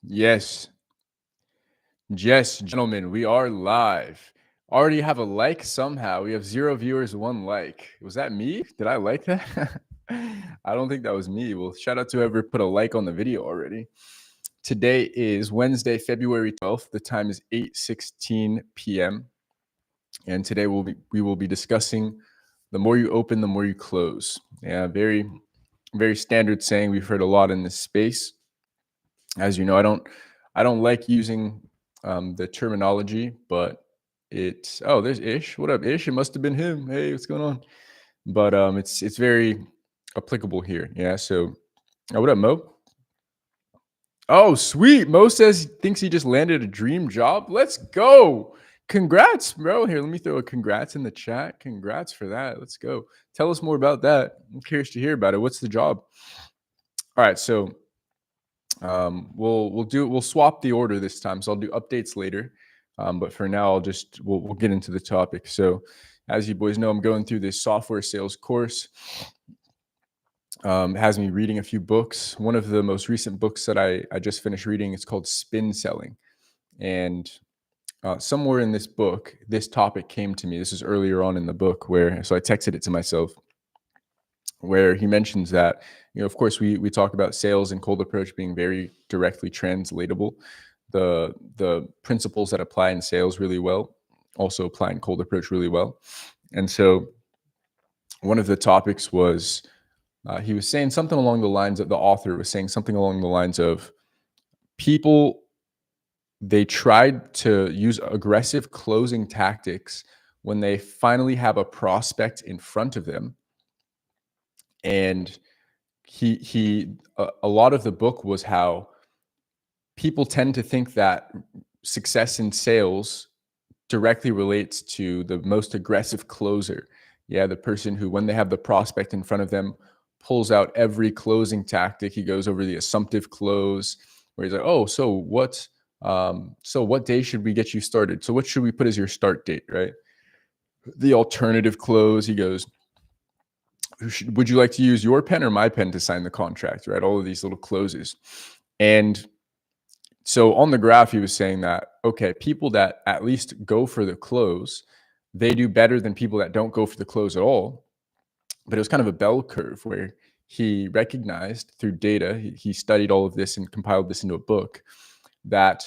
Yes, yes, gentlemen, we are live. Already have a like somehow. We have 0 viewers, 1 like. Was that me? Did I like that? I don't think that was me. Well, shout out to whoever put a like on the video already. Today is Wednesday, February 12th. The time is 8:16 p.m. And today we will be discussing the more you open, the more you close. Yeah, very standard saying we've heard a lot in this space. As you know, I don't like using the terminology, but it's there's Ish. What up, Ish? It must have been him. Hey, what's going on? But it's very applicable here. Yeah. So what up, Mo? Oh, sweet. Mo says he thinks he just landed a dream job. Let's go. Congrats, bro. Here, let me throw a congrats in the chat. Congrats for that. Let's go. Tell us more about that. I'm curious to hear about it. What's the job? All right, so we'll swap the order this time. So I'll do updates later, but for now we'll get into the topic. So as you boys know, I'm going through this software sales course. Has me reading a few books. One of the most recent books that I just finished reading is called Spin Selling, and somewhere in this book, this topic came to me. This is earlier on in the book so I texted it to myself, where he mentions that, of course, we talk about sales and cold approach being very directly translatable. The principles that apply in sales really well also apply in cold approach really well. And so one of the topics was he was saying something along the lines of, the author was saying something along the lines of, people, they tried to use aggressive closing tactics when they finally have a prospect in front of them. And a lot of the book was how people tend to think that success in sales directly relates to the most aggressive closer. Yeah, the person who, when they have the prospect in front of them, pulls out every closing tactic. He goes over the assumptive close, where he's like, "Oh, so what day should we get you started? So what should we put as your start date?" Right? The alternative close, he goes, "Would you like to use your pen or my pen to sign the contract?" Right? All of these little closes. And so on the graph, he was saying that, okay, people that at least go for the close, they do better than people that don't go for the close at all. But it was kind of a bell curve where he recognized through data, he studied all of this and compiled this into a book, that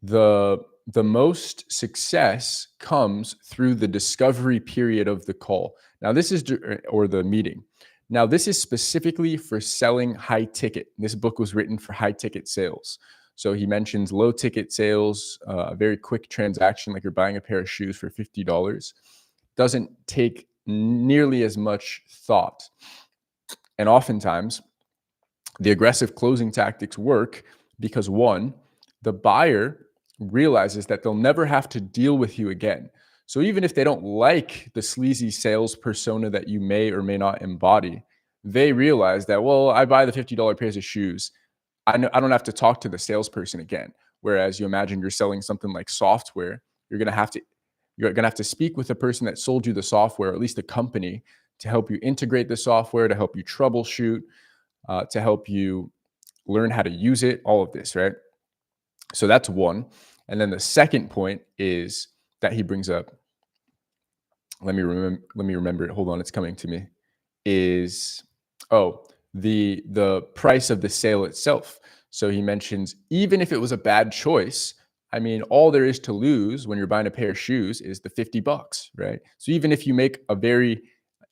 the most success comes through the discovery period of the call. Now, this is, or the meeting. Now, this is specifically for selling high ticket. This book was written for high ticket sales. So he mentions low ticket sales, a very quick transaction, like you're buying a pair of shoes for $50, doesn't take nearly as much thought. And oftentimes, the aggressive closing tactics work because, one, the buyer realizes that they'll never have to deal with you again. So even if they don't like the sleazy sales persona that you may or may not embody, they realize that, well, I buy the $50 pairs of shoes. I don't have to talk to the salesperson again. Whereas you imagine you're selling something like software, you're going to have to speak with the person that sold you the software, or at least the company, to help you integrate the software, to help you troubleshoot, to help you learn how to use it, all of this, right? So that's one. And then the second point is that he brings up, let me remember it. Hold on, it's coming to me. Is the price of the sale itself. So he mentions, even if it was a bad choice, I mean, all there is to lose when you're buying a pair of shoes is the $50, right? So even if you make a very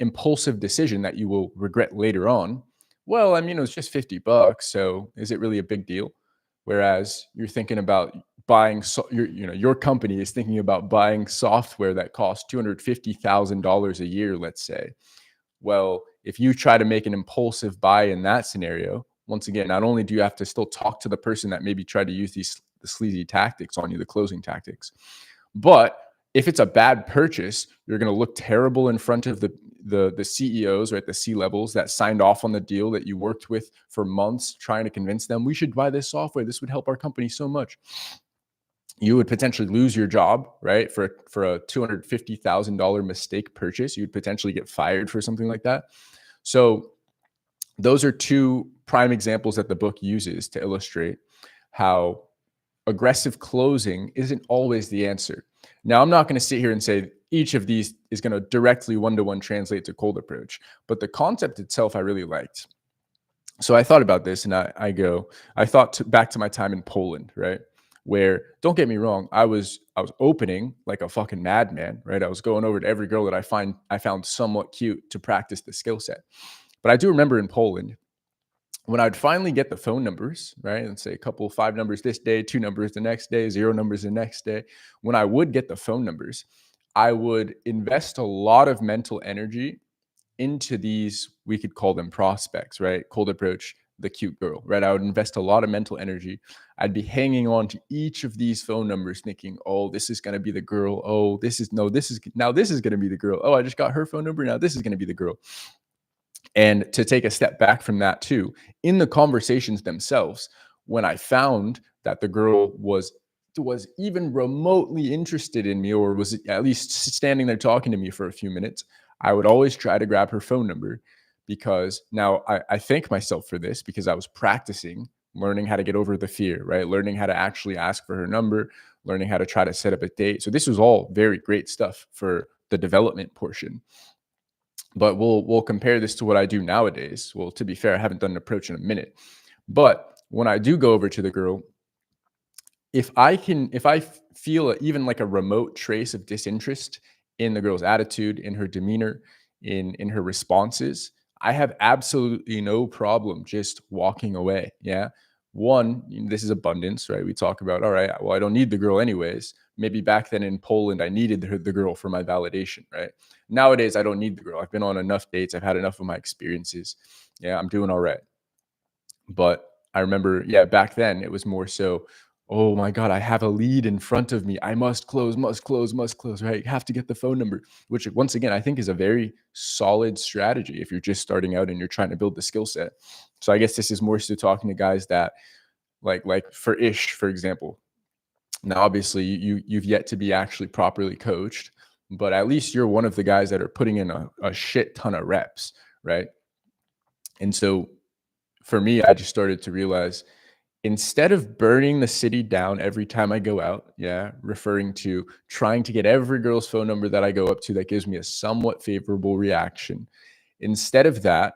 impulsive decision that you will regret later on, well, I mean, it was just $50. So is it really a big deal? Whereas you're thinking about buying, your company is thinking about buying software that costs $250,000 a year, let's say. Well, if you try to make an impulsive buy in that scenario, once again, not only do you have to still talk to the person that maybe tried to use the sleazy tactics on you, the closing tactics, but if it's a bad purchase, you're going to look terrible in front of the CEOs, right, the C levels that signed off on the deal that you worked with for months, trying to convince them we should buy this software. This would help our company so much. You would potentially lose your job, right? For a $250,000 mistake purchase, you'd potentially get fired for something like that. So those are two prime examples that the book uses to illustrate how aggressive closing isn't always the answer. Now, I'm not going to sit here and say each of these is going to directly one-to-one translate to cold approach, but the concept itself I really liked. So I thought about this, and I thought back to my time in Poland, right? Where, don't get me wrong, I was opening like a fucking madman, right? I was going over to every girl that I found somewhat cute to practice the skill set. But I do remember in Poland, when I'd finally get the phone numbers, right? And say a couple, 5 numbers this day, 2 numbers the next day, 0 numbers the next day. When I would get the phone numbers, I would invest a lot of mental energy into these, we could call them prospects, right? Cold approach, the cute girl, right? I would invest a lot of mental energy. I'd be hanging on to each of these phone numbers thinking, oh, this is going to be the girl. Oh, this is going to be the girl. Oh, I just got her phone number. Now this is going to be the girl. And to take a step back from that too, in the conversations themselves, when I found that the girl was even remotely interested in me, or was at least standing there talking to me for a few minutes, I would always try to grab her phone number, because now I thank myself for this, because I was practicing learning how to get over the fear, right? Learning how to actually ask for her number, learning how to try to set up a date. So this was all very great stuff for the development portion. But we'll compare this to what I do nowadays. Well, to be fair, I haven't done an approach in a minute. But when I do go over to the girl, if I feel even like a remote trace of disinterest in the girl's attitude, in her demeanor, in her responses, I have absolutely no problem just walking away. Yeah. One, this is abundance, right? We talk about, all right, well, I don't need the girl anyways. Maybe back then in Poland, I needed the girl for my validation, right? Nowadays, I don't need the girl. I've been on enough dates. I've had enough of my experiences. Yeah, I'm doing all right. But I remember, yeah, back then it was more so, oh my God, I have a lead in front of me. I must close, must close, must close, right? You have to get the phone number, which once again, I think is a very solid strategy if you're just starting out and you're trying to build the skill set. So I guess this is more so talking to guys that like for Ish, for example. Now, obviously, you've yet to be actually properly coached, but at least you're one of the guys that are putting in a shit ton of reps, right? And so for me, I just started to realize, instead of burning the city down every time I go out, yeah, referring to trying to get every girl's phone number that I go up to that gives me a somewhat favorable reaction, instead of that,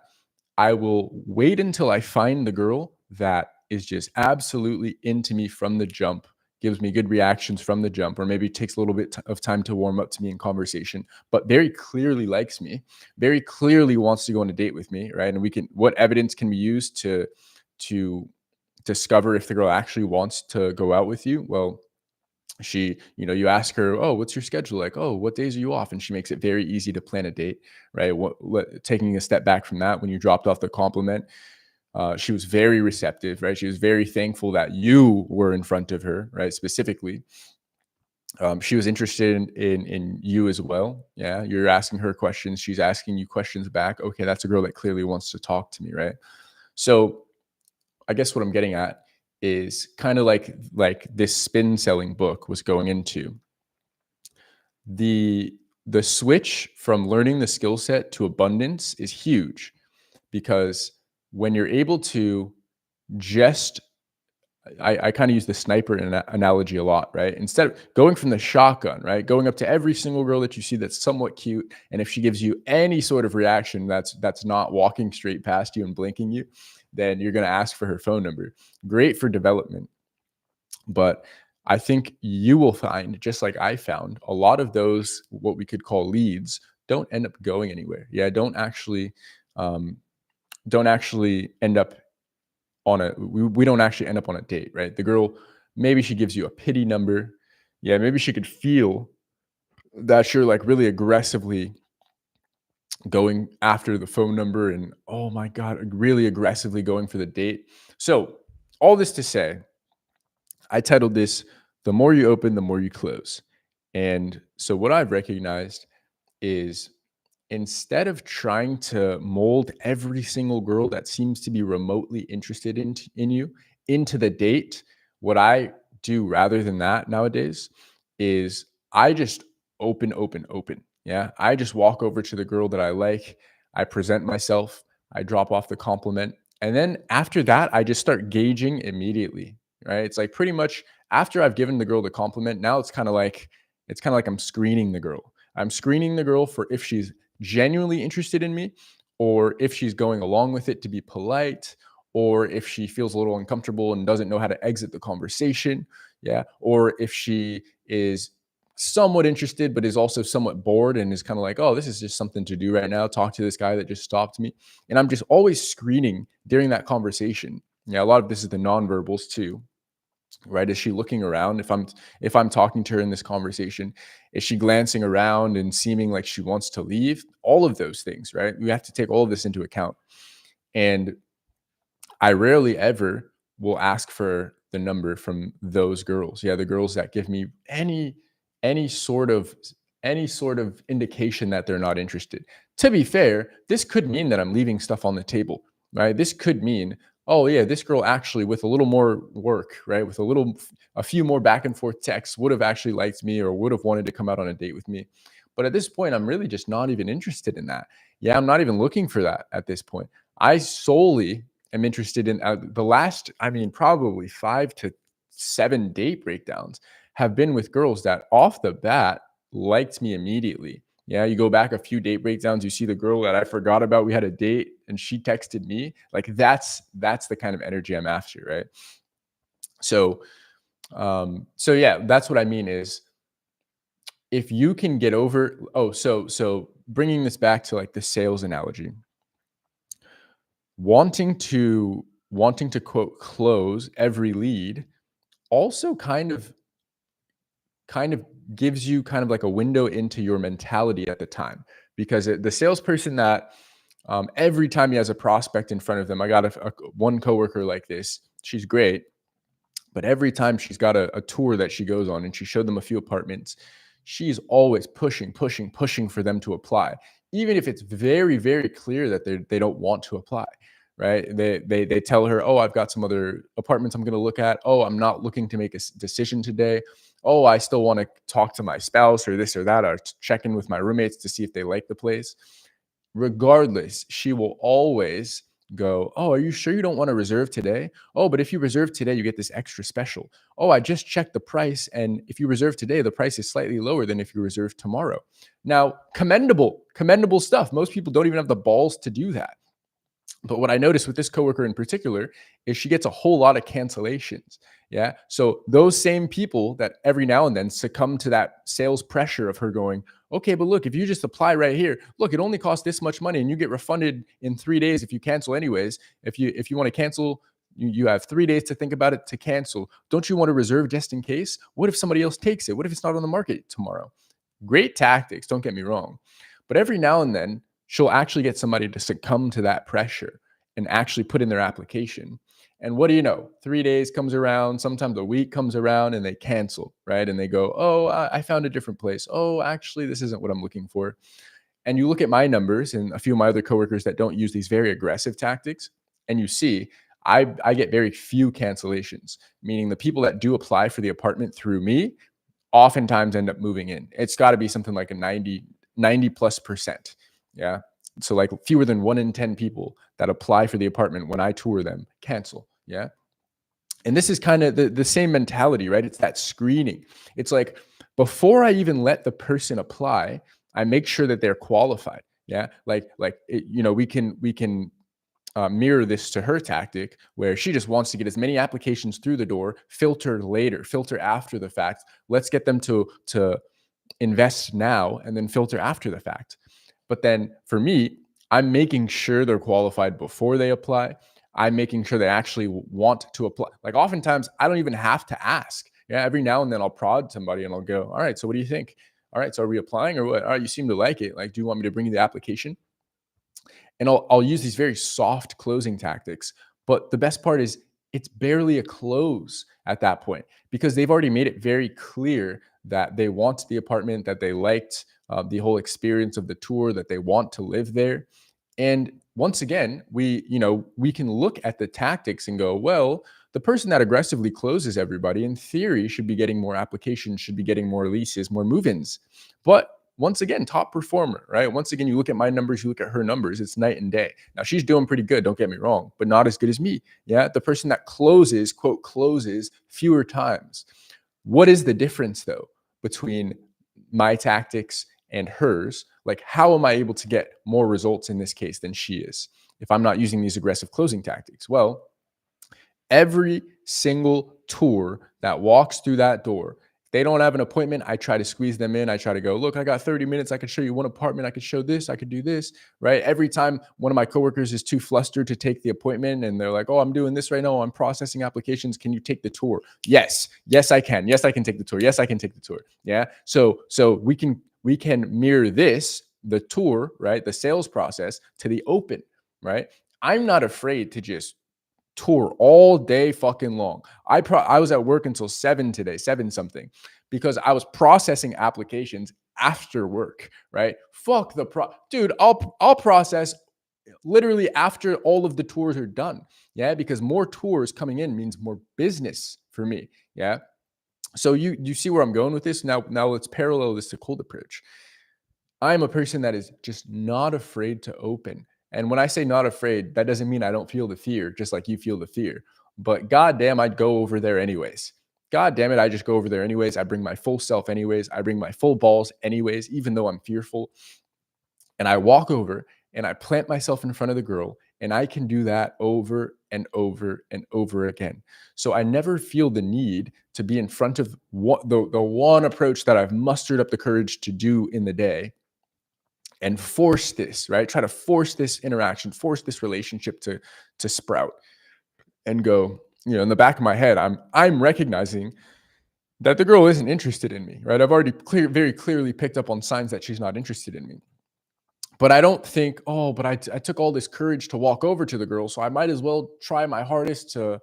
I will wait until I find the girl that is just absolutely into me from the jump, gives me good reactions from the jump, or maybe takes a little bit of time to warm up to me in conversation, but very clearly likes me, very clearly wants to go on a date with me, right? And what evidence can we use to discover if the girl actually wants to go out with you? Well, you ask her, oh, what's your schedule like? Oh, what days are you off? And she makes it very easy to plan a date, right? Taking a step back from that, when you dropped off the compliment, she was very receptive, right? She was very thankful that you were in front of her, right? Specifically, she was interested in you as well. Yeah, you're asking her questions, she's asking you questions back. Okay, that's a girl that clearly wants to talk to me, right? So I guess what I'm getting at is kind of like this spin selling book was going into, the switch from learning the skill set to abundance is huge, because when you're able to just, I kind of use the sniper analogy a lot, right? Instead of going from the shotgun, right, going up to every single girl that you see that's somewhat cute, and if she gives you any sort of reaction that's not walking straight past you and blinking you, then you're going to ask for her phone number. Great for development, but I think you will find, just like I found, a lot of those, what we could call leads, don't end up going anywhere. Yeah, um, don't actually end up we don't actually end up on a date, right? The girl, maybe she gives you a pity number. Yeah, maybe she could feel that you're like really aggressively going after the phone number, and oh my God, really aggressively going for the date. So, all this to say, I titled this "The More You Open, the More You Close." And so what I've recognized is, instead of trying to mold every single girl that seems to be remotely interested in you into the date, what I do rather than that nowadays is I just open, open, open. Yeah. I just walk over to the girl that I like. I present myself. I drop off the compliment. And then after that, I just start gauging immediately. right? It's like pretty much after I've given the girl the compliment, now it's kind of like I'm screening the girl. I'm screening the girl for if she's genuinely interested in me, or if she's going along with it to be polite, or if she feels a little uncomfortable and doesn't know how to exit the conversation. Yeah. Or if she is somewhat interested, but is also somewhat bored and is kind of like, oh, this is just something to do right now. Talk to this guy that just stopped me. And I'm just always screening during that conversation. Yeah. A lot of this is the nonverbals too, right? Is she looking around? If I'm talking to her in this conversation, is she glancing around and seeming like she wants to leave? All of those things, right? We have to take all of this into account. And I rarely ever will ask for the number from those girls. Yeah, the girls that give me any sort of any sort of indication that they're not interested. To be fair, this could mean that I'm leaving stuff on the table, right? This could mean, oh yeah, this girl actually with a little more work, right? With a few more back and forth texts would have actually liked me or would have wanted to come out on a date with me. But at this point, I'm really just not even interested in that. Yeah, I'm not even looking for that at this point. I solely am interested in the last, I mean, probably 5 to 7 date breakdowns have been with girls that off the bat liked me immediately. Yeah, you go back a few date breakdowns, you see the girl that I forgot about. We had a date and she texted me. Like that's the kind of energy I'm after, right? So, so yeah, that's what I mean is if you can get over. Oh, so bringing this back to like the sales analogy, wanting to quote close every lead also kind of gives you kind of like a window into your mentality at the time, because the salesperson that every time he has a prospect in front of them, I got one coworker like this. She's great, but every time she's got a tour that she goes on and she showed them a few apartments, she's always pushing for them to apply, even if it's very, very clear that they don't want to apply. Right? They tell her, "Oh, I've got some other apartments I'm going to look at. Oh, I'm not looking to make a decision today. Oh, I still want to talk to my spouse or this or that, or check in with my roommates to see if they like the place." Regardless, she will always go, "Oh, are you sure you don't want to reserve today? Oh, but if you reserve today, you get this extra special. Oh, I just checked the price. And if you reserve today, the price is slightly lower than if you reserve tomorrow." Now, commendable stuff. Most people don't even have the balls to do that. But what I noticed with this coworker in particular is she gets a whole lot of cancellations. Yeah. So those same people that every now and then succumb to that sales pressure of her going, okay, but look, if you just apply right here, look, it only costs this much money and you get refunded in 3 days if you cancel anyways. If you want to cancel, you have 3 days to think about it to cancel. Don't you want to reserve just in case? What if somebody else takes it? What if it's not on the market tomorrow? Great tactics, don't get me wrong. But every now and then, she'll actually get somebody to succumb to that pressure and actually put in their application. And what do you know? 3 days comes around, sometimes a week comes around, and they cancel, right? And they go, oh, I found a different place. Oh, actually, this isn't what I'm looking for. And you look at my numbers and a few of my other coworkers that don't use these very aggressive tactics, and you see I get very few cancellations, meaning the people that do apply for the apartment through me oftentimes end up moving in. It's got to be something like a 90 plus percent. Yeah. So like fewer than 1 in 10 people that apply for the apartment when I tour them cancel. Yeah. And this is kind of the same mentality, right? It's that screening. It's like before I even let the person apply, I make sure that they're qualified. Yeah. We can mirror this to her tactic where she just wants to get as many applications through the door, filter later, filter after the fact. Let's get them to invest now and then filter after the fact. But then for me, I'm making sure they're qualified before they apply. I'm making sure they actually want to apply. Like oftentimes, I don't even have to ask. Yeah, every now and then I'll prod somebody and I'll go, all right, so what do you think? All right, so are we applying or what? All right, you seem to like it. Like, do you want me to bring you the application? And I'll use these very soft closing tactics. But the best part is it's barely a close at that point because they've already made it very clear that they want the apartment, that they liked the whole experience of the tour, that they want to live there. And once again, we can look at the tactics and go, well, the person that aggressively closes everybody in theory should be getting more applications, should be getting more leases, more move-ins. But once again, top performer, right? Once again, you look at my numbers, you look at her numbers, it's night and day. Now she's doing pretty good, don't get me wrong, but not as good as me. Yeah. The person that closes, quote, closes fewer times. What is the difference though between my tactics and hers? Like, how am I able to get more results in this case than she is if I'm not using these aggressive closing tactics? Well, every single tour that walks through that door, if they don't have an appointment, I try to squeeze them in. I try to go, look, I got 30 minutes. I could show you one apartment. I could show this. I could do this, right? Every time one of my coworkers is too flustered to take the appointment and they're like, oh, I'm doing this right now. I'm processing applications. Can you take the tour? Yes. Yes, I can. Yes, I can take the tour. Yes, I can take the tour. Yeah. So we can mirror this, the tour, right? The sales process to the open, right? I'm not afraid to just tour all day fucking long. I was at work until 7 today, 7 something, because I was processing applications after work, right? Fuck the dude, I'll process literally after all of the tours are done. Yeah, because more tours coming in means more business for me. Yeah. So you see where I'm going with this? Now let's parallel this to cold approach. I'm a person that is just not afraid to open. And when I say not afraid, that doesn't mean I don't feel the fear, just like you feel the fear. But goddamn, I'd go over there anyways. God damn it, I just go over there anyways. I bring my full self anyways. I bring my full balls anyways, even though I'm fearful. And I walk over and I plant myself in front of the girl, and I can do that over and over and over again. So I never feel the need to be in front of the one approach that I've mustered up the courage to do in the day and force this, right? Try to force this interaction, force this relationship to sprout and go, in the back of my head, I'm recognizing that the girl isn't interested in me, right? I've already very clearly picked up on signs that she's not interested in me. But I don't think, oh, but I took all this courage to walk over to the girl, so I might as well try my hardest to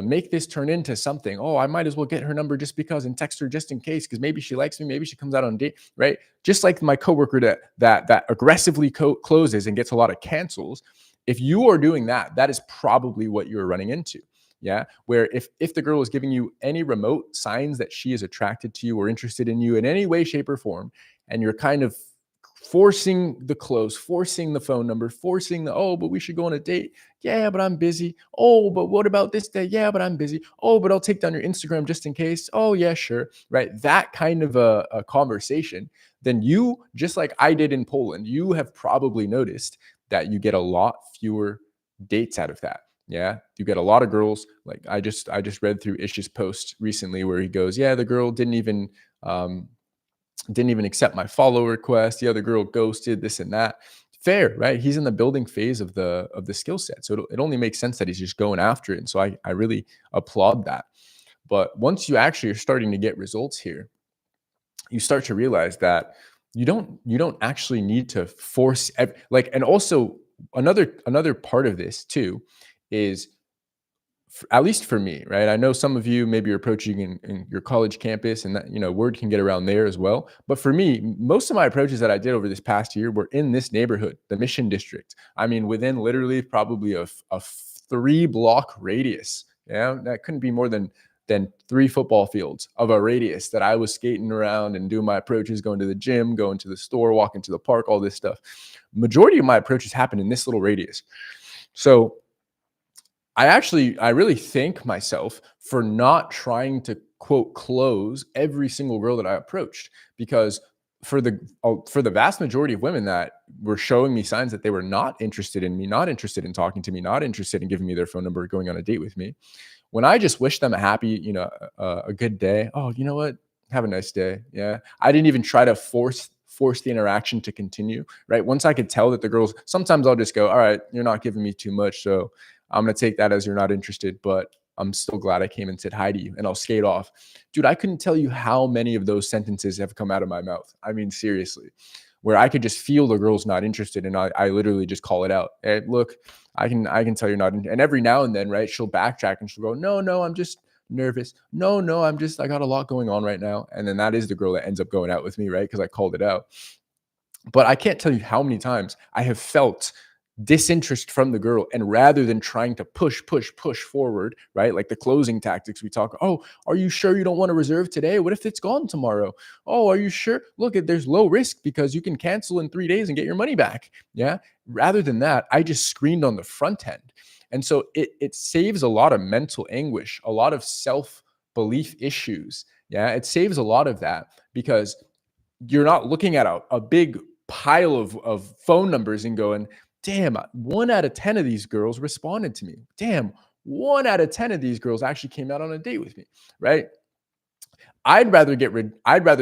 make this turn into something. Oh, I might as well get her number just because and text her just in case, because maybe she likes me, maybe she comes out on a date, right? Just like my coworker that aggressively closes and gets a lot of cancels. If you are doing that, that is probably what you're running into. Yeah. Where if the girl is giving you any remote signs that she is attracted to you or interested in you in any way, shape, or form, and you're kind of forcing the close, forcing the phone number, forcing oh, but we should go on a date. Yeah, but I'm busy. Oh, but what about this day? Yeah, but I'm busy. Oh, but I'll take down your Instagram just in case. Oh, yeah, sure. Right. That kind of a conversation, then you, just like I did in Poland, you have probably noticed that you get a lot fewer dates out of that. Yeah, you get a lot of girls. Like I just read through Ish's post recently where he goes, yeah, the girl didn't even accept my follow request. The other girl ghosted, this and that. Fair, right? He's in the building phase of the skill set. So it only makes sense that he's just going after it. And so I really applaud that. But once you actually are starting to get results here, you start to realize that you don't actually need to force and also another part of this too is, at least for me, right? I know some of you maybe you're approaching in your college campus and that, word can get around there as well. But for me, most of my approaches that I did over this past year were in this neighborhood, the Mission District. I mean, within literally probably a 3-block radius. Yeah, that couldn't be more than 3 football fields of a radius that I was skating around and doing my approaches, going to the gym, going to the store, walking to the park, all this stuff. Majority of my approaches happen in this little radius. So I really thank myself for not trying to quote close every single girl that I approached, because for the vast majority of women that were showing me signs that they were not interested in me, not interested in talking to me, not interested in giving me their phone number, going on a date with me, when I just wish them a happy, a good day. Oh, you know what? Have a nice day. Yeah. I didn't even try to force the interaction to continue, right? Once I could tell that the girls, sometimes I'll just go, all right, you're not giving me too much, so I'm going to take that as you're not interested, but I'm still glad I came and said hi to you, and I'll skate off. Dude, I couldn't tell you how many of those sentences have come out of my mouth. I mean, seriously, where I could just feel the girl's not interested, and I literally just call it out. Hey, look, I can tell you're not. And every now and then, right, she'll backtrack and she'll go, no, I'm just nervous. No, I got a lot going on right now. And then that is the girl that ends up going out with me, right? Because I called it out. But I can't tell you how many times I have felt disinterest from the girl, and rather than trying to push forward, right, like the closing tactics we talk, oh, are you sure you don't want to reserve today? What if it's gone tomorrow? Oh, are you sure? Look, there's low risk because you can cancel in 3 days and get your money back. Yeah, rather than that, I just screened on the front end. And so it saves a lot of mental anguish, a lot of self belief issues. Yeah, it saves a lot of that because you're not looking at a big pile of phone numbers and going, damn, 1 out of 10 of these girls responded to me. Damn, 1 out of 10 of these girls actually came out on a date with me, right? I'd rather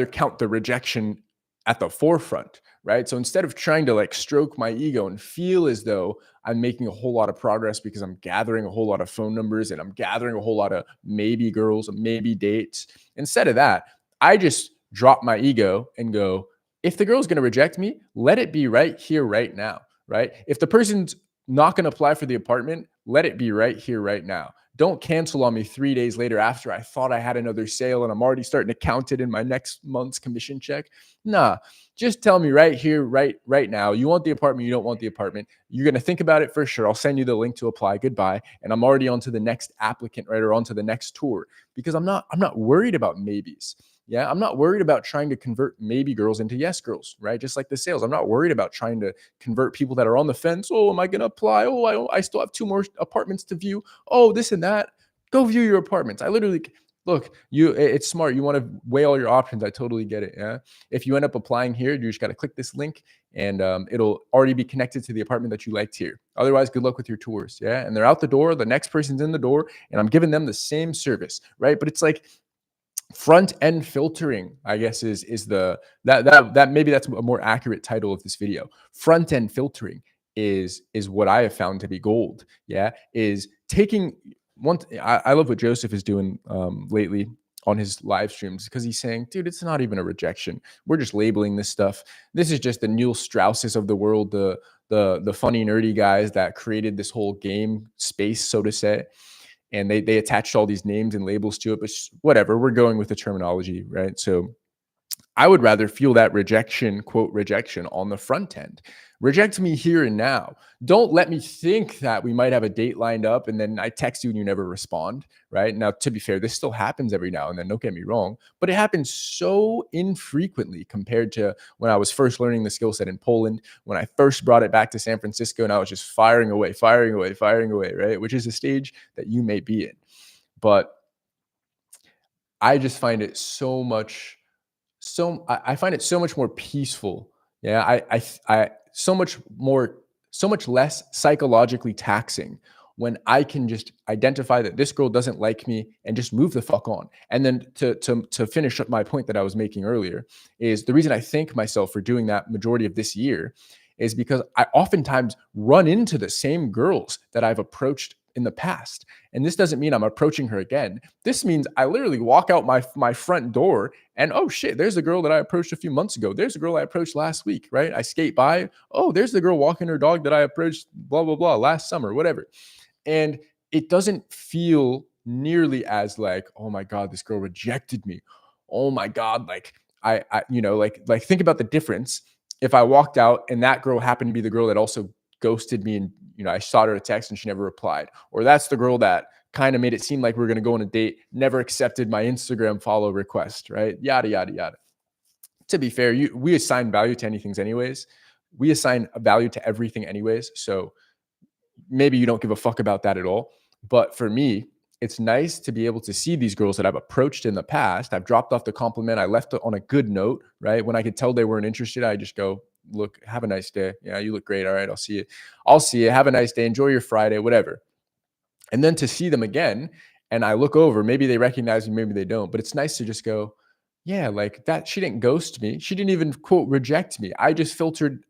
count the rejection at the forefront, right? So instead of trying to like stroke my ego and feel as though I'm making a whole lot of progress because I'm gathering a whole lot of phone numbers and I'm gathering a whole lot of maybe girls, maybe dates, instead of that, I just drop my ego and go, if the girl's going to reject me, let it be right here, right now, right? If the person's not going to apply for the apartment, let it be right here, right now. Don't cancel on me 3 days later after I thought I had another sale and I'm already starting to count it in my next month's commission check. Nah, just tell me right here, right now. You want the apartment, you don't want the apartment. You're going to think about it for sure. I'll send you the link to apply. Goodbye. And I'm already on to the next applicant, right? Or on to the next tour because I'm not worried about maybes. Yeah, I'm not worried about trying to convert maybe girls into yes girls, right? Just like the sales. I'm not worried about trying to convert people that are on the fence. Oh, am I going to apply? Oh, I still have 2 more apartments to view. Oh, this and that. Go view your apartments. I literally look, it's smart. You want to weigh all your options. I totally get it. Yeah. If you end up applying here, you just got to click this link and it'll already be connected to the apartment that you liked here. Otherwise, good luck with your tours. Yeah. And they're out the door. The next person's in the door and I'm giving them the same service, right? But it's like, front end filtering, I guess, is the that maybe that's a more accurate title of this video. Front end filtering is what I have found to be gold. Yeah, is taking one. I love what Joseph is doing lately on his live streams because he's saying, dude, it's not even a rejection. We're just labeling this stuff. This is just the Neil Strausses of the world, the funny nerdy guys that created this whole game space, so to say, and they attached all these names and labels to it, but whatever, we're going with the terminology, right? So I would rather feel that rejection, quote, rejection on the front end. Reject me here and now. Don't let me think that we might have a date lined up and then I text you and you never respond, right? Now, to be fair, this still happens every now and then, don't get me wrong, but it happens so infrequently compared to when I was first learning the skill set in Poland, when I first brought it back to San Francisco and I was just firing away, right? Which is a stage that you may be in. But I just find it I find it so much more peaceful. Yeah, so much less psychologically taxing when I can just identify that this girl doesn't like me and just move the fuck on. And then to finish up my point that I was making earlier is the reason I thank myself for doing that majority of this year is because I oftentimes run into the same girls that I've approached in the past. And this doesn't mean I'm approaching her again. This means I literally walk out my front door and, oh shit, there's a girl that I approached a few months ago. There's a girl I approached last week, right? I skate by. Oh, there's the girl walking her dog that I approached, blah, blah, blah, last summer, whatever. And it doesn't feel nearly as like, oh my God, this girl rejected me. Oh my God, like like think about the difference. If I walked out and that girl happened to be the girl that also ghosted me and I shot her a text and she never replied, or that's the girl that kind of made it seem like we are going to go on a date, never accepted my Instagram follow request, right? Yada, yada, yada. To be fair, we assign value to anything anyways. We assign a value to everything anyways. So maybe you don't give a fuck about that at all. But for me, it's nice to be able to see these girls that I've approached in the past. I've dropped off the compliment. I left it on a good note, right? When I could tell they weren't interested, I just go, look, have a nice day. Yeah, you look great. All right, I'll see you. I'll see you. Have a nice day. Enjoy your Friday, whatever. And then to see them again, and I look over, maybe they recognize me, maybe they don't. But it's nice to just go, yeah, like that. She didn't ghost me. She didn't even, quote, reject me. I just filtered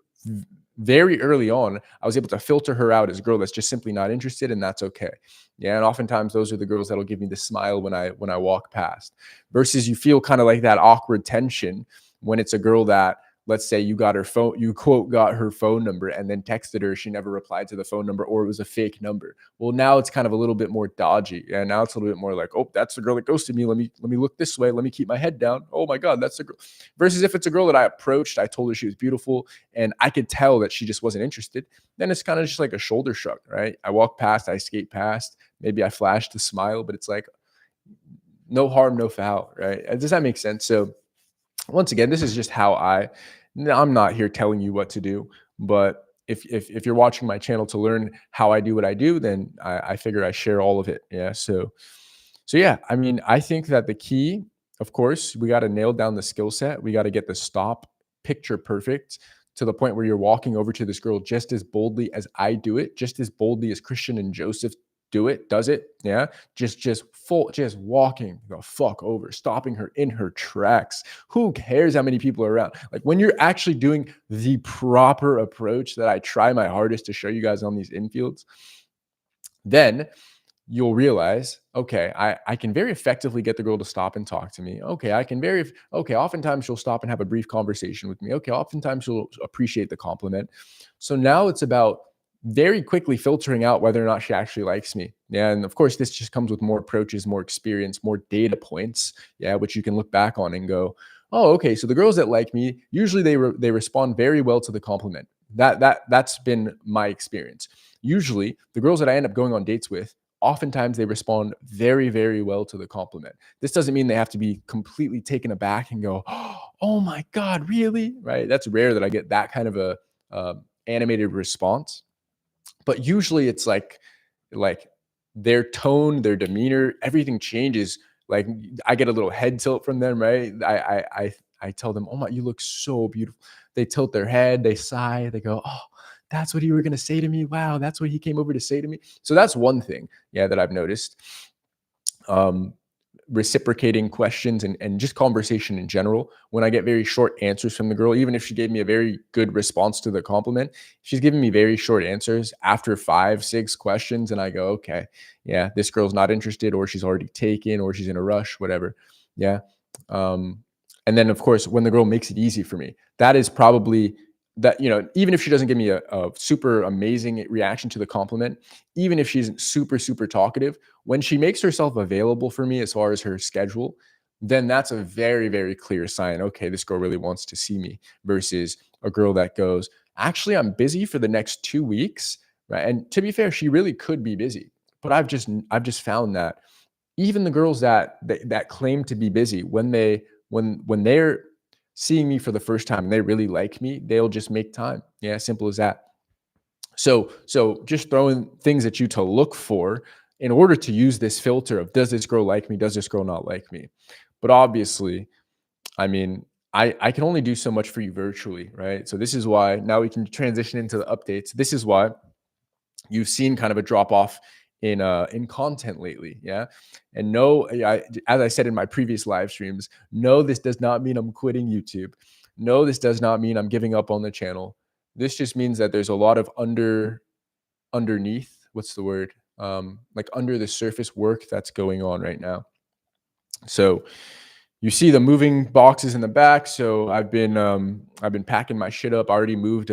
very early on. I was able to filter her out as a girl that's just simply not interested, and that's okay. Yeah, and oftentimes those are the girls that'll give me the smile when I walk past. Versus you feel kind of like that awkward tension when it's a girl that let's say you got her phone, you quote got her phone number and then texted her, she never replied to the phone number, or it was a fake number. Well, now it's kind of a little bit more dodgy. And now it's a little bit more like, oh, that's the girl that ghosted me. Let me look this way. Let me keep my head down. Oh my God, that's the girl. Versus if it's a girl that I approached, I told her she was beautiful, and I could tell that she just wasn't interested, then it's kind of just like a shoulder shrug, right? I walk past, I skate past, maybe I flashed a smile, but it's like no harm, no foul, right? Does that make sense? So once again, this is just how I'm not here telling you what to do, but if you're watching my channel to learn how I do what I do, then I figure I share all of it. Yeah. So yeah, I mean, I think that the key, of course, we got to nail down the skill set. We got to get the stop picture perfect to the point where you're walking over to this girl just as boldly as I do it, just as boldly as Christian and Joseph does it. Yeah. Just walking the fuck over, stopping her in her tracks. Who cares how many people are around? Like when you're actually doing the proper approach that I try my hardest to show you guys on these infields, then you'll realize, okay, I can very effectively get the girl to stop and talk to me. Okay, oftentimes she'll stop and have a brief conversation with me. Okay, oftentimes she'll appreciate the compliment. So now it's about very quickly filtering out whether or not she actually likes me. Yeah, and of course, this just comes with more approaches, more experience, more data points. Yeah, which you can look back on and go, oh, okay. So the girls that like me, usually they respond very well to the compliment. That's been my experience. Usually, the girls that I end up going on dates with, oftentimes they respond very, very well to the compliment. This doesn't mean they have to be completely taken aback and go, oh my God, really? Right? That's rare that I get that kind of a animated response. But usually it's like their tone, their demeanor, everything changes. Like I get a little head tilt from them, right? I tell them, oh my, you look so beautiful. They tilt their head, they sigh, they go, oh, that's what you were gonna say to me. Wow, that's what he came over to say to me. So that's one thing, yeah, that I've noticed. Reciprocating questions and just conversation in general. When I get very short answers from the girl, even if she gave me a very good response to the compliment, she's giving me very short answers after 5, 6 questions. And I go, okay, yeah, this girl's not interested, or she's already taken, or she's in a rush, whatever. Yeah. And then of course, when the girl makes it easy for me, that is probably that, even if she doesn't give me a super amazing reaction to the compliment, even if she's super, super talkative, when she makes herself available for me as far as her schedule, then that's a very, very clear sign. Okay, this girl really wants to see me, versus a girl that goes, actually, I'm busy for the next 2 weeks. Right. And to be fair, she really could be busy. But I've just found that even the girls that claim to be busy, when they're seeing me for the first time and they really like me, they'll just make time. Yeah, simple as that. So just throwing things at you to look for in order to use this filter of, does this girl like me? Does this girl not like me? But obviously, I mean, I can only do so much for you virtually, right? So this is why now we can transition into the updates. This is why you've seen kind of a drop off in content lately. Yeah. And no, as I said in my previous live streams, no, this does not mean I'm quitting YouTube. No, this does not mean I'm giving up on the channel. This just means that there's a lot of underneath, what's the word? Like under the surface work that's going on right now. So you see the moving boxes in the back. So I've been packing my shit up. I already moved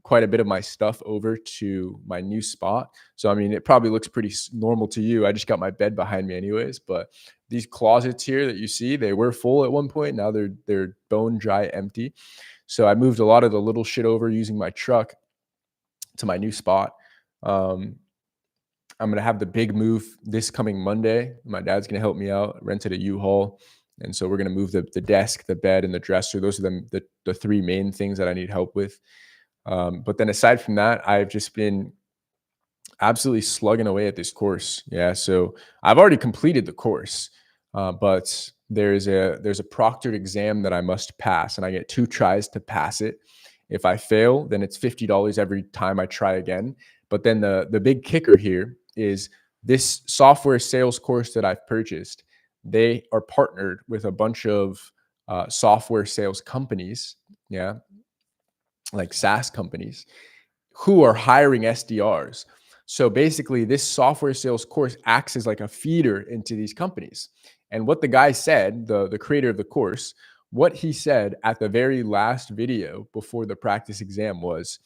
quite a bit of my stuff over to my new spot. So I mean, it probably looks pretty normal to you. I just got my bed behind me anyways, but these closets here that you see, they were full at one point. Now they're bone dry empty. So I moved a lot of the little shit over using my truck to my new spot. I'm gonna have the big move this coming Monday. My dad's gonna help me out. Rented a U-Haul, and so we're gonna move the desk, the bed, and the dresser. Those are the three main things that I need help with. But then aside from that, I've just been absolutely slugging away at this course. Yeah, so I've already completed the course, but there's a proctored exam that I must pass, and I get 2 tries to pass it. If I fail, then it's $50 every time I try again. But then the big kicker here is this software sales course that I've purchased. They are partnered with a bunch of software sales companies. Yeah, like SaaS companies who are hiring SDRs. So basically, this software sales course acts as like a feeder into these companies. And what the guy said, the creator of the course, what he said at the very last video before the practice exam was,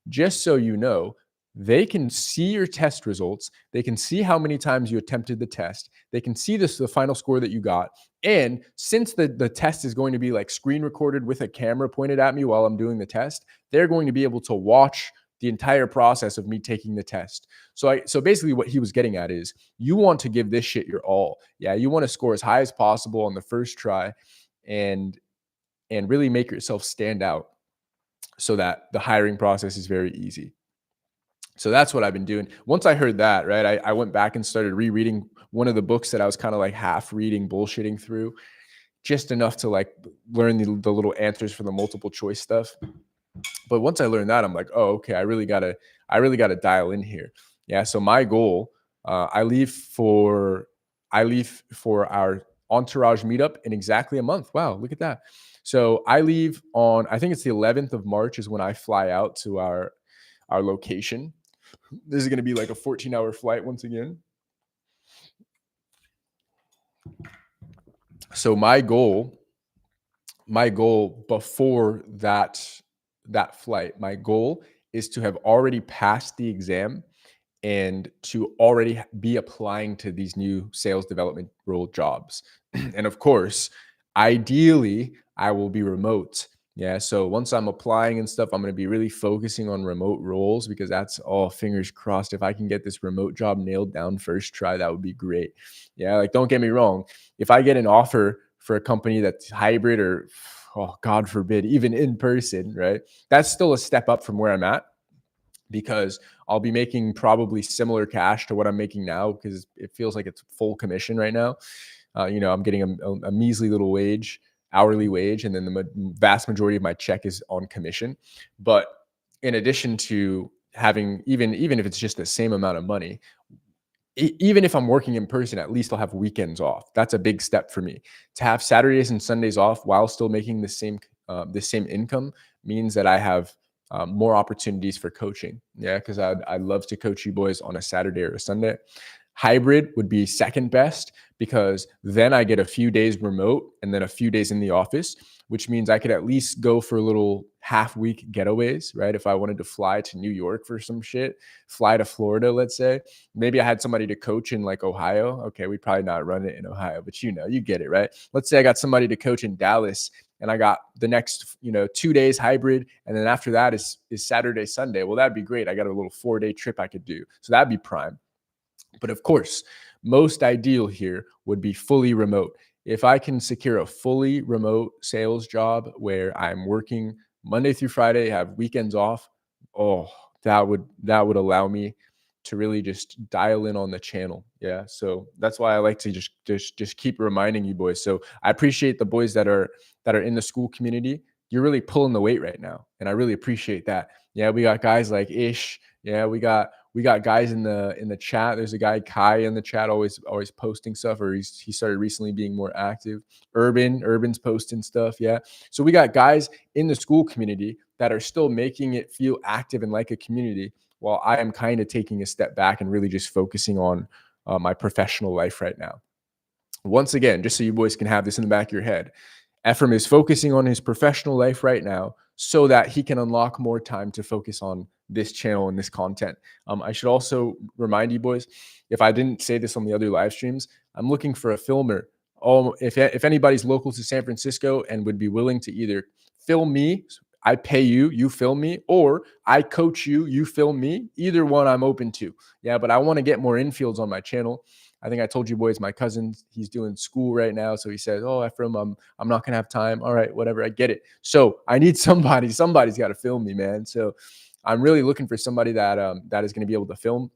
just so you know, they can see your test results. They can see how many times you attempted the test. They can see the final score that you got. And since the test is going to be like screen recorded with a camera pointed at me while I'm doing the test, they're going to be able to watch the entire process of me taking the test. So basically what he was getting at is, you want to give this shit your all. Yeah, you want to score as high as possible on the first try and really make yourself stand out so that the hiring process is very easy. So that's what I've been doing. Once I heard that, right, I went back and started rereading one of the books that I was kind of like half reading, bullshitting through, just enough to like learn the little answers for the multiple choice stuff. But once I learned that, I'm like, oh, okay, I really gotta dial in here. Yeah. So my goal, I leave for our Entourage meetup in exactly a month. Wow, look at that. So I leave on, I think it's the 11th of March is when I fly out to our location. This is going to be like a 14-hour flight once again. So my goal before that flight, my goal is to have already passed the exam and to already be applying to these new sales development role jobs. And of course, ideally, I will be remote. Yeah. So once I'm applying and stuff, I'm going to be really focusing on remote roles, because that's all, fingers crossed. If I can get this remote job nailed down first try, that would be great. Yeah. Like, don't get me wrong. If I get an offer for a company that's hybrid or, oh, God forbid, even in person, right, that's still a step up from where I'm at, because I'll be making probably similar cash to what I'm making now, because it feels like it's full commission right now. I'm getting a measly little wage, hourly wage, and then the vast majority of my check is on commission. But in addition to having, even if it's just the same amount of money, even if I'm working in person, at least I'll have weekends off. That's a big step for me. To have Saturdays and Sundays off while still making the same income means that I have more opportunities for coaching. Yeah, because I'd love to coach you boys on a Saturday or a Sunday. Hybrid would be second best, because then I get a few days remote and then a few days in the office, which means I could at least go for little half-week getaways, right? If I wanted to fly to New York for some shit, fly to Florida, let's say. Maybe I had somebody to coach in like Ohio. Okay, we'd probably not run it in Ohio, but you get it, right? Let's say I got somebody to coach in Dallas, and I got the next 2 days hybrid, and then after that is Saturday, Sunday. Well, that'd be great. I got a little 4-day trip I could do. So that'd be prime. But of course, most ideal here would be fully remote. If I can secure a fully remote sales job where I'm working Monday through Friday, have weekends off, oh, that would allow me to really just dial in on the channel. Yeah. So that's why I like to just keep reminding you boys. So I appreciate the boys that are in the Skool community. You're really pulling the weight right now, and I really appreciate that. Yeah, we got guys like Ish. Yeah, we got guys in the chat. There's a guy, Kai, in the chat, always posting stuff, or he started recently being more active. Urban's posting stuff. Yeah. So we got guys in the Skool community that are still making it feel active and like a community, while I am kind of taking a step back and really just focusing on my professional life right now. Once again, just so you boys can have this in the back of your head, Ephraim is focusing on his professional life right now so that he can unlock more time to focus on this channel and this content. I should also remind you boys, if I didn't say this on the other live streams, I'm looking for a filmer. If anybody's local to San Francisco and would be willing to either film me, I pay you, you film me, or I coach you, you film me, either one I'm open to. Yeah, but I want to get more infields on my channel. I think I told you boys, my cousin, he's doing school right now. So he says, oh, Ephraim, I'm not going to have time. All right, whatever. I get it. So I need somebody's got to film me, man. So I'm really looking for somebody that is going to be able to film.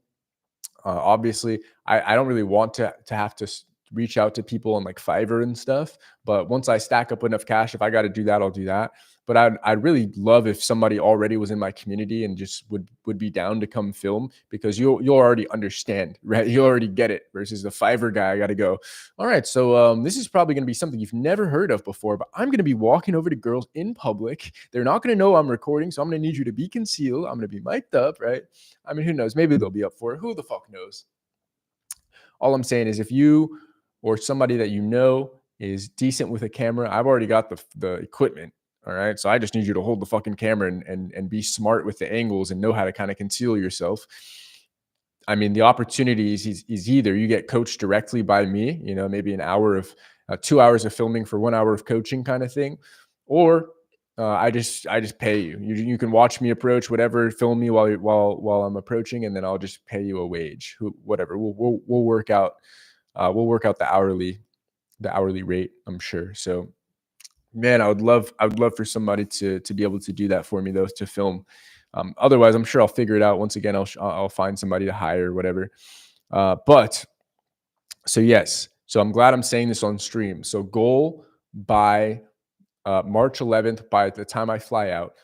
Obviously, I don't really want to have to reach out to people on like Fiverr and stuff. But once I stack up enough cash, if I got to do that, I'll do that. But I'd really love if somebody already was in my community and just would be down to come film, because you'll already understand, right? You already get it, versus the Fiverr guy. I got to go, all right, so this is probably going to be something you've never heard of before, but I'm going to be walking over to girls in public. They're not going to know I'm recording, so I'm going to need you to be concealed. I'm going to be mic'd up, right? I mean, who knows? Maybe they'll be up for it. Who the fuck knows? All I'm saying is, if you or somebody that you know is decent with a camera. I've already got the equipment. All right. So I just need you to hold the fucking camera and be smart with the angles and know how to kind of conceal yourself. I mean, the opportunities is either you get coached directly by me, maybe an hour of 2 hours of filming for 1 hour of coaching kind of thing, or I just pay you. You can watch me approach, whatever, film me while I'm approaching, and then I'll just pay you a wage, whatever. We'll work out the hourly rate, I'm sure. So man, I would love for somebody to be able to do that for me though, to film. Otherwise, I'm sure I'll figure it out. Once again, I'll find somebody to hire or whatever. But so yes, so I'm glad I'm saying this on stream. So goal by March 11th, by the time I fly out,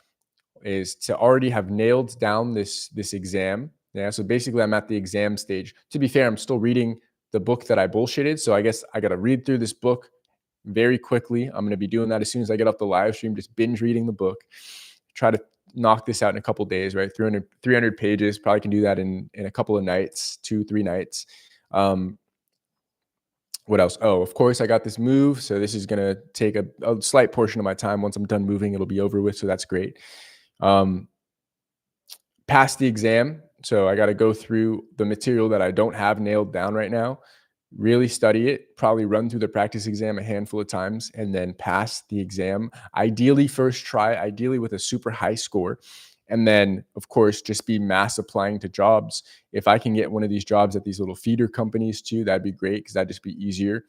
is to already have nailed down this exam. Yeah. So basically, I'm at the exam stage. To be fair, I'm still reading the book that I bullshitted. So I guess I got to read through this book very quickly. I'm going to be doing that as soon as I get off the live stream, just binge reading the book. Try to knock this out in a couple days, right? 300 pages. Probably can do that in a couple of nights, 2-3 nights. What else? Oh, of course, I got this move. So this is going to take a slight portion of my time. Once I'm done moving, it'll be over with. So that's great. Pass the exam. So I got to go through the material that I don't have nailed down right now, really study it, probably run through the practice exam a handful of times, and then pass the exam. Ideally, first try, ideally with a super high score. And then, of course, just be mass applying to jobs. If I can get one of these jobs at these little feeder companies too, that'd be great, because that'd just be easier.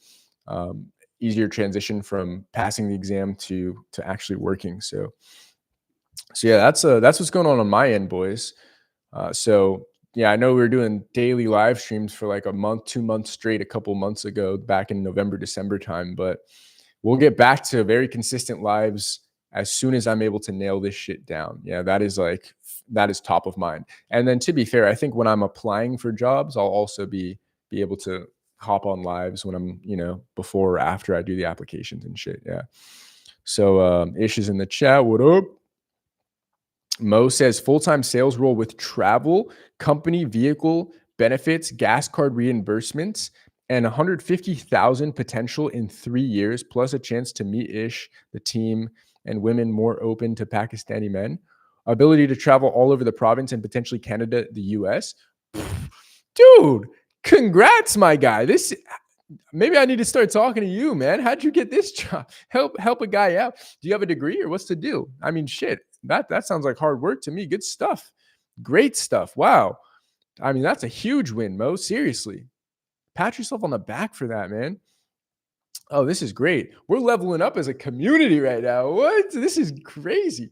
Easier transition from passing the exam to actually working. So yeah, that's what's going on my end, boys. So yeah, I know we were doing daily live streams for like a month, 2 months straight, a couple months ago, back in November, December time, but we'll get back to very consistent lives as soon as I'm able to nail this shit down. Yeah, that is top of mind. And then to be fair, I think when I'm applying for jobs, I'll also be able to hop on lives when I'm, before or after I do the applications and shit. Yeah. So Ish is in the chat. What up? Mo says full-time sales role with travel, company vehicle, benefits, gas card reimbursements, and 150,000 potential in 3 years, plus a chance to meet Ish, the team, and women more open to Pakistani men. Ability to travel all over the province and potentially Canada, the US. Dude, congrats, my guy. Maybe I need to start talking to you, man. How'd you get this job? Help a guy out. Do you have a degree, or what's the deal? I mean, shit. That sounds like hard work to me. Good stuff. Great stuff. Wow. I mean, that's a huge win, Mo. Seriously. Pat yourself on the back for that, man. Oh, this is great. We're leveling up as a community right now. What? This is crazy.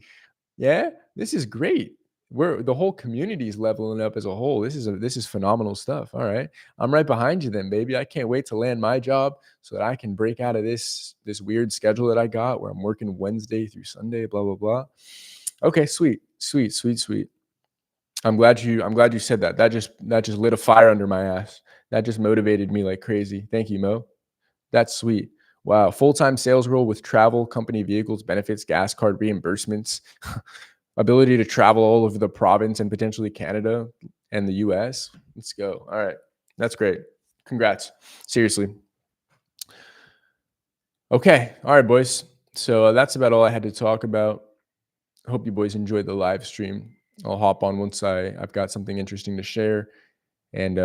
Yeah, this is great. The whole community is leveling up as a whole. This is phenomenal stuff. All right. I'm right behind you then, baby. I can't wait to land my job so that I can break out of this weird schedule that I got where I'm working Wednesday through Sunday, blah, blah, blah. Okay, sweet. I'm glad you said that. That just lit a fire under my ass. That just motivated me like crazy. Thank you, Mo. That's sweet. Wow. Full-time sales role with travel, company vehicles, benefits, gas card reimbursements, ability to travel all over the province and potentially Canada and the US. Let's go. All right. That's great. Congrats. Seriously. Okay. All right, boys. So that's about all I had to talk about. I hope you boys enjoyed the live stream. I'll hop on once I've got something interesting to share, and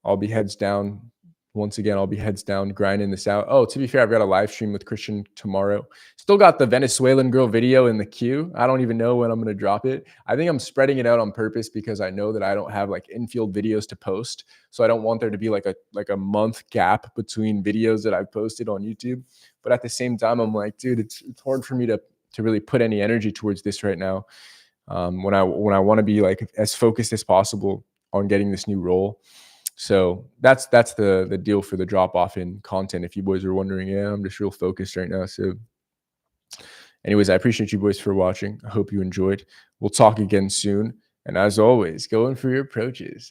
I'll be heads down. Once again, I'll be heads down grinding this out. Oh, to be fair, I've got a live stream with Christian tomorrow. Still got the Venezuelan girl video in the queue. I don't even know when I'm going to drop it. I think I'm spreading it out on purpose because I know that I don't have like infield videos to post. So I don't want there to be like a month gap between videos that I've posted on YouTube. But at the same time, I'm like, dude, it's hard for me to really put any energy towards this right now. When I want to be like as focused as possible on getting this new role. So that's the deal for the drop off in content. If you boys are wondering, yeah, I'm just real focused right now. So anyways, I appreciate you boys for watching. I hope you enjoyed. We'll talk again soon. And as always, going for your approaches.